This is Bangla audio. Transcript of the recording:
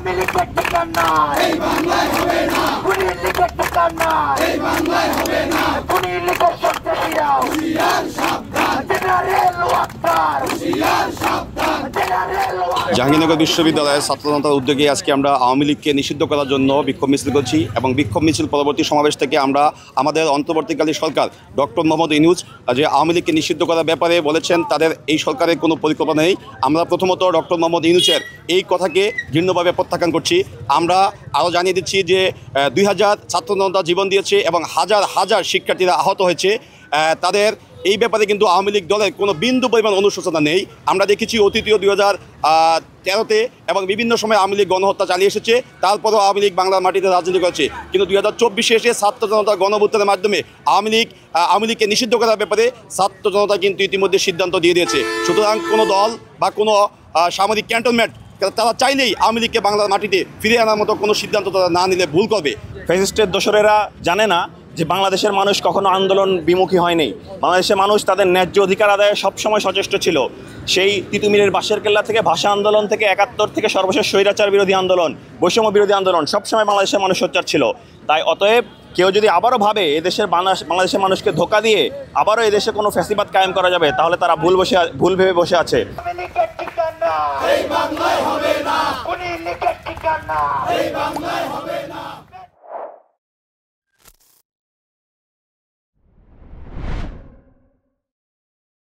আওয়ামী লীগের ঠিকানা এই বাংলায় হবে না, খুনি লীগের ঠিকানা এই বাংলায় হবে না, খুনি লীগের সন্ত্রাসীরা হুঁশিয়ার সাবধান, জেনারেল ওয়াকার হুঁশিয়ার সাবধান, জেনারেল ওয়াকার। জাহাঙ্গীরনগর বিশ্ববিদ্যালয়ের ছাত্র জনতার উদ্যোগে আজকে আমরা আওয়ামী লীগকে নিষিদ্ধ করার জন্য বিক্ষোভ মিছিল করছি এবং বিক্ষোভ মিছিল পরবর্তী সমাবেশ থেকে আমরা আমাদের অন্তর্বর্তীকালীন সরকার ডক্টর মোহাম্মদ ইউনূস যে আওয়ামী লীগকে নিষিদ্ধ করার ব্যাপারে বলেছেন তাদের এই সরকারের কোনো পরিকল্পনা নেই। আমরা প্রথমত ডক্টর মোহাম্মদ ইউনূসের এই কথাকে ঘৃণ্যভাবে প্রত্যাখ্যান করছি। আমরা আরও জানিয়ে দিচ্ছি যে 2000 ছাত্র জনতা জীবন দিয়েছে এবং হাজার হাজার শিক্ষার্থীরা আহত হয়েছে। তাদের এই ব্যাপারে কিন্তু আওয়ামী লীগ দলের কোনো বিন্দু পরিমাণ অনুশোচনা নেই। আমরা দেখেছি অতীতীয় 2013-তে এবং বিভিন্ন সময় আওয়ামী লীগ গণহত্যা চালিয়ে এসেছে, তারপরেও আওয়ামী লীগ বাংলার মাটিতে রাজনীতি করেছে। কিন্তু 2024-এ এসে ছাত্র জনতার গণঅভ্যুত্থানের মাধ্যমে আওয়ামী লীগকে নিষিদ্ধ করার ব্যাপারে ছাত্র জনতা কিন্তু ইতিমধ্যে সিদ্ধান্ত দিয়ে দিয়েছে। সুতরাং কোনো দল বা কোনো সামরিক ক্যান্টনমেন্ট তারা চাইলেই আওয়ামী লীগকে বাংলার মাটিতে ফিরিয়ে আনার মতো কোনো সিদ্ধান্ত তারা না নিলে ভুল করবে। ফ্যাসিস্টের দোসরেরা জানে না যে বাংলাদেশের মানুষ কখনো আন্দোলন বিমুখী হয়নি। বাংলাদেশের মানুষ তাদের ন্যায্য অধিকার আদায়ে সবসময় সচেষ্ট ছিল। সেই তিতুমিরের বাঁশের কেল্লা থেকে, ভাষা আন্দোলন থেকে, 71 থেকে সর্বশেষ স্বৈরাচার বিরোধী আন্দোলন, বৈষম্য বিরোধী আন্দোলন, সবসময় বাংলাদেশের মানুষ সোচ্চার ছিল। তাই অতএব কেউ যদি আবারও ভাবে বাংলাদেশের মানুষকে ধোঁকা দিয়ে আবারও এদেশে কোনো ফ্যাসিবাদ কায়েম করা যাবে, তাহলে তারা ভুল ভেবে বসে আছে। এই বাংলায় হবে না, খুনি লীগের ঠিকানা এই বাংলায় হবে না।